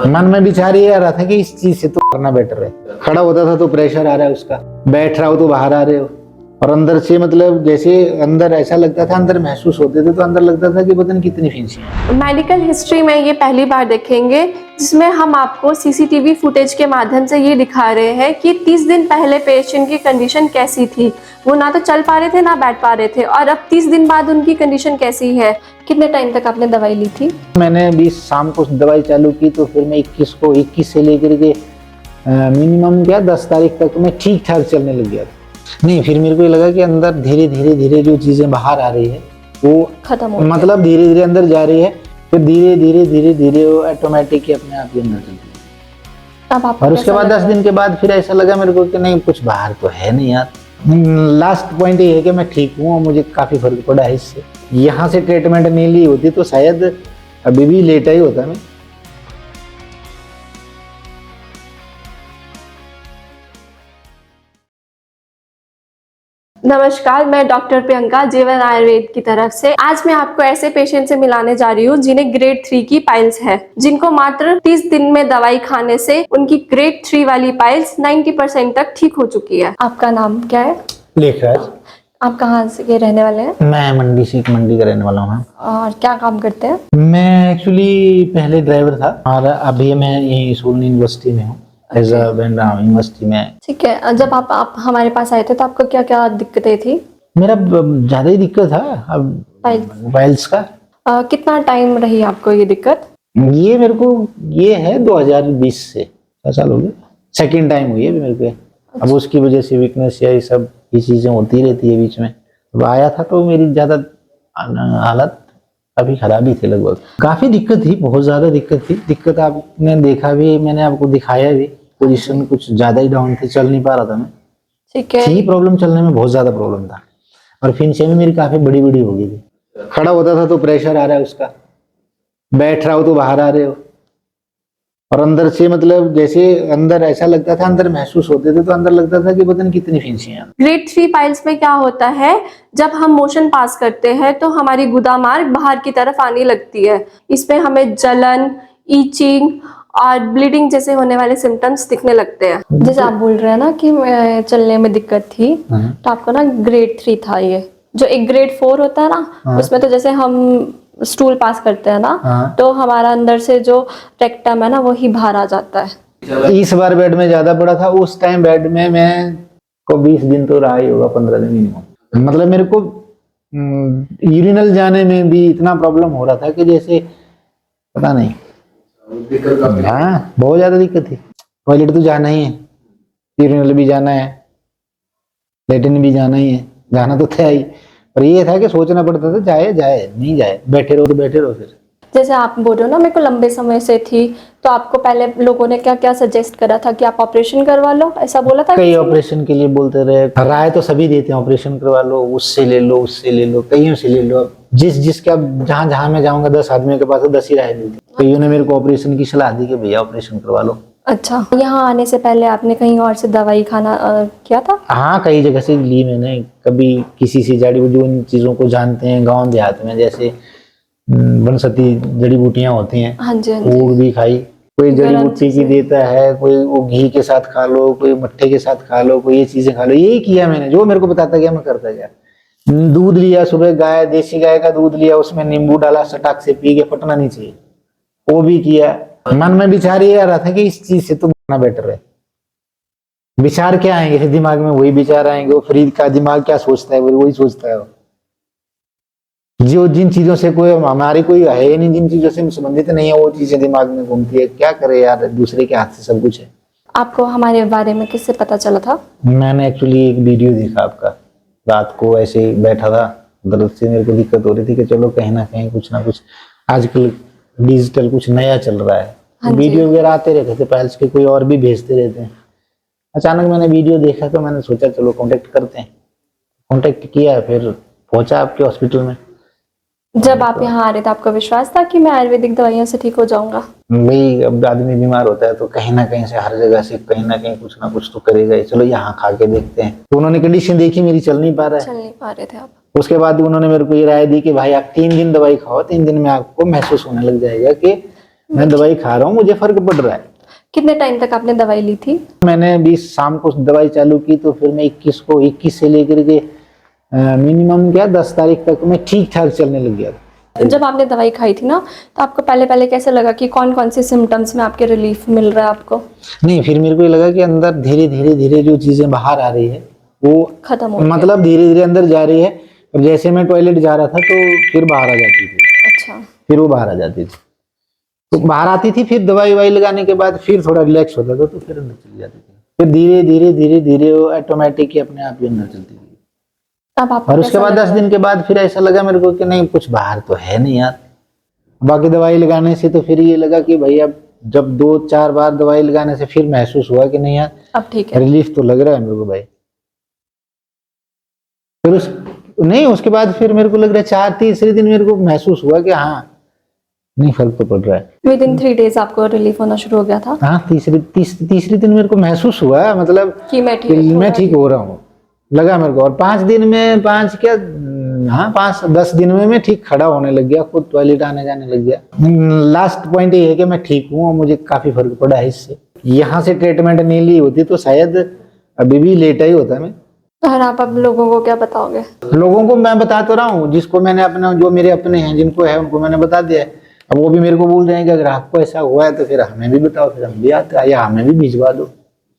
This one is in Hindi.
मन में विचार ये आ रहा था कि इस चीज से तो करना बेटर है। खड़ा होता था तो प्रेशर आ रहा है उसका, बैठ रहा हो तो बाहर आ रहे हो, और अंदर से मतलब जैसे अंदर ऐसा लगता था, अंदर महसूस होते थे तो अंदर लगता था कि पता नहीं कितनी फीसी है। मेडिकल हिस्ट्री में ये पहली बार देखेंगे जिसमें हम आपको सीसीटीवी फुटेज के माध्यम से ये दिखा रहे हैं कि 30 दिन पहले पेशेंट की कंडीशन कैसी थी। वो ना तो चल पा रहे थे ना बैठ पा रहे थे, और अब 30 दिन बाद उनकी कंडीशन कैसी है। कितने टाइम तक आपने दवाई ली थी? मैंने 20 शाम को दवाई चालू की तो फिर मैं 21 से लेकर के मिनिमम 10 तारीख तक मैं ठीक ठाक चलने लग गया था। नहीं, फिर मेरे को ये लगा कि अंदर धीरे धीरे जो चीजें बाहर आ रही है वो खत्म हो मतलब धीरे धीरे अंदर जा रही है, फिर धीरे धीरे वो ऑटोमेटिक ही अपने आप ही अंदर चलती है। अब आपको और उसके बाद 10 कैसा दिन के बाद फिर ऐसा लगा मेरे को कि नहीं, कुछ बाहर तो है नहीं यार। लास्ट पॉइंट ये है कि मैं ठीक हूँ और मुझे काफी फर्क पड़ा है इससे। यहाँ से ट्रीटमेंट नहीं ली होती तो शायद अभी भी लेटा ही होता मैं। नमस्कार, मैं डॉक्टर प्रियंका जीवन आयुर्वेद की तरफ से आज मैं आपको ऐसे पेशेंट से मिलाने जा रही हूँ जिन्हें ग्रेड 3 की पाइल्स है, जिनको मात्र 30 दिन में दवाई खाने से उनकी ग्रेड 3 वाली पाइल्स 90% तक ठीक हो चुकी है। आपका नाम क्या है? लेखराज। आप कहाँ से रहने वाले हैं? मैं मंडी का रहने वाला हूँ। और क्या काम करते हैं? मैं एक्चुअली पहले ड्राइवर था और अभी मैं यहीं सोलन यूनिवर्सिटी में हूँ एज अ यूनिवर्सिटी में। ठीक है, जब आप हमारे पास आए थे तो आपको क्या क्या दिक्कतें थी? मेरा ज्यादा ही दिक्कत था अब पाइल्स का। कितना टाइम रही आपको ये दिक्कत? ये मेरे को ये है 2020 से 6 साल हो गए। सेकेंड टाइम हुई है मेरे को। अब उसकी वजह से वीकनेस या ये सब ये चीजें होती रहती है बीच में। अब आया था तो मेरी ज्यादा हालत काफी खराब ही थी, लगभग काफी दिक्कत थी, बहुत ज्यादा दिक्कत थी। दिक्कत आपने देखा भी, मैंने आपको दिखाया भी। पोजीशन कुछ ज्यादा ही डाउन थी, चल नहीं पा रहा था मैं। ठीक है। थी प्रॉब्लम, चलने में बहुत ज्यादा प्रॉब्लम था, और फिंचे में मेरी काफी बड़ी बड़ी हो गई थी। खड़ा होता था तो प्रेशर आ रहा है उसका, बैठ रहा हो तो बाहर आ रहे हो, और अंदर से मतलब जैसे अंदर ऐसा लगता था, अंदर महसूस होते थे तो अंदर लगता था कि पता नहीं कितनी फीसी है। ग्रेड 3 पाइल्स में क्या होता है, जब हम मोशन पास करते हैं तो हमारी गुदा मार्ग बाहर की तरफ आने लगती है। इसमें हमें जलन, ईचिंग और ब्लीडिंग जैसे होने वाले सिम्टम्स दिखने लगते हैं। जैसे आप बोल रहे हैं ना कि चलने में दिक्कत थी, तो आपको ना ग्रेड 3 था। ये जो एक ग्रेड 4 होता है ना, उसमें तो जैसे हम स्टूल पास करते हैं ना, तो हमारा अंदर से जो रेक्टम है ना वो ही बाहर आ जाता है। इस बार बेड में ज्यादा पड़ा था, उस टाइम बेड में मैं को 20 दिन तो रहा ही होगा, 15 दिन मिनिमम। मतलब मेरे को यूरिनल जाने में भी इतना प्रॉब्लम हो रहा था कि जैसे पता नहीं। हाँ, बहुत ज्यादा दिक्कत थी। टॉयलेट तो जाना ही है, यूरिनल भी जाना है, लेटिन भी जाना ही है, जाना तो था ही। पर ये था कि सोचना पड़ता था, जाए नहीं जाए, बैठे रहो तो बैठे रहो। फिर जैसे आप बोल रहे हो ना मेरे को लंबे समय से थी, तो आपको पहले लोगों ने क्या क्या सजेस्ट करा था कि आप ऑपरेशन करवा लो, ऐसा बोला था? कई ऑपरेशन के लिए बोलते रहे, राय तो सभी देते हैं, ऑपरेशन करवा लो, उससे ले लो, उससे ले लो, कईयों से ले लो। जिसके अब जहां मैं जाऊंगा 10 आदमियों के पास 10 ही राय मिलती। कईयों ने मेरे को ऑपरेशन की सलाह दी कि भैया ऑपरेशन करवा लो। अच्छा, यहाँ आने से पहले आपने कहीं और से दवाई खाना किया था? हाँ, कई जगह से ली मैंने। कभी किसी से जड़ी जो इन चीजों को जानते हैं गाँव देहात में, जैसे वनस्पति जड़ी बूटियां होती हैं, हाँ जी, वो भी खाई। कोई जड़ी बूटी की देता है, कोई वो घी के साथ खा लो, कोई मट्ठे के साथ खा लो, कोई ये चीजें खा लो। यही किया मैंने, जो मेरे को बताता गया मैं करता गया। दूध लिया, सुबह गाय, देसी गाय का दूध लिया, उसमें नींबू डाला, सटाक से पी के, फटना नहीं चाहिए, वो भी किया। मन में विचार ये आ रहा था कि इस चीज से तो बचना बेटर है। विचार क्या आएंगे दिमाग में, वही विचार आएंगे। वो फरीद का दिमाग क्या सोचता है वही सोचता है। जो जिन चीजों से कोई हमारी कोई है ही नहीं, जिन चीजों से संबंधित नहीं है, वो चीजें दिमाग में घूमती है। क्या करे यार, दूसरे के हाथ से सब कुछ है। आपको हमारे बारे में किससे पता चला था? मैंने एक्चुअली एक वीडियो देखा आपका, रात को ऐसे ही बैठा था, दर्द से मेरे को दिक्कत हो रही थी कि चलो कहीं ना कहीं कुछ ना कुछ आजकल डिजिटल कुछ नया चल रहा है। वीडियो वगैरह आते रहते थे, पाइल्स के कोई और भी भेजते रहते हैं। अचानक मैंने वीडियो देखा तो मैंने सोचा चलो कांटेक्ट करते हैं। कांटेक्ट किया, फिर पहुंचा आपके हॉस्पिटल में। जब आप यहाँ आ रहे थे आपको विश्वास था कि मैं आयुर्वेदिक दवाइयों से ठीक हो जाऊंगा? वही, अब आदमी बीमार होता है तो कहीं ना कहीं से, हर जगह से कहीं ना कहीं कुछ ना कुछ तो करेगा ही। चलो यहाँ खा के देखते हैं। तो उन्होंने कंडीशन देखी मेरी, चल नहीं पा रहे थे आप। उसके बाद उन्होंने मेरे को ये राय दी कि भाई आप 3 दिन दवाई खाओ, 3 दिन में आपको महसूस होने लग जाएगा कि मैं दवाई खा रहा हूँ, मुझे फर्क पड़ रहा है। कितने टाइम तक आपने दवाई ली थी? मैंने 20 शाम को दवाई चालू की तो फिर मैं 21 से लेकर के मिनिमम क्या 10 तारीख तक मैं ठीक ठाक चलने लग गया था। जब आपने दवाई खाई थी ना, तो आपको पहले पहले कैसे लगा कि कौन कौन से सिम्टम्स में आपके रिलीफ मिल रहा है आपको? नहीं, फिर मेरे को ये लगा कि अंदर धीरे धीरे धीरे जो चीजें बाहर आ रही है वो खत्म हो गया। मतलब धीरे धीरे अंदर जा रही है। और जैसे मैं टॉयलेट जा रहा था तो फिर बाहर आ जाती थी, अच्छा। फिर वो बाहर आ जाती थी, तो बाहर आती थी, फिर दवाई वाई लगाने के बाद फिर थोड़ा रिलैक्स होता था तो फिर अंदर चली जाती थी। फिर धीरे धीरे धीरे धीरे वो ऑटोमेटिक ही अपने आप ही अंदर चलती थी। अब आपको और उसके कैसा बाद लग 10 रहा दिन के बाद फिर ऐसा लगा मेरे को कि नहीं, कुछ बाहर तो है नहीं यार। बाकी दवाई लगाने से तो फिर ये लगा कि भाई अब जब 2-4 बार दवाई लगाने से फिर महसूस हुआ कि नहीं यार, अब ठीक है? रिलीफ तो लग रहा है मेरे को भाई। फिर उसके बाद फिर मेरे को लग रहा है तीसरे दिन मेरे को महसूस हुआ कि हाँ, नहीं फर्क तो पड़ रहा है। विद इन 3 डेज आपको रिलीफ होना शुरू हो गया था? हाँ, तीसरे दिन मेरे को महसूस हुआ, मतलब कि मैं मैं ठीक हो रहा हूँ, लगा मेरे को। और 5 दिन में 10 दिन में मैं ठीक खड़ा होने लग गया, खुद टॉयलेट आने जाने लग गया। लास्ट पॉइंट ये है कि मैं ठीक हूँ और मुझे काफी फर्क पड़ा है इससे। यहाँ से ट्रीटमेंट नहीं ली होती तो शायद अभी भी लेटा ही होता मैं। और आप अब लोगों को क्या बताओगे? लोगों को मैं बता तो रहा हूँ, जिसको मैंने अपना, जो मेरे अपने हैं जिनको है उनको मैंने बता दिया है। अब वो भी मेरे को बोल रहे हैं कि अगर आपको ऐसा हुआ है तो फिर हमें भी बताओ, फिर हम भी आते हैं या हमें भी भिजवा दो।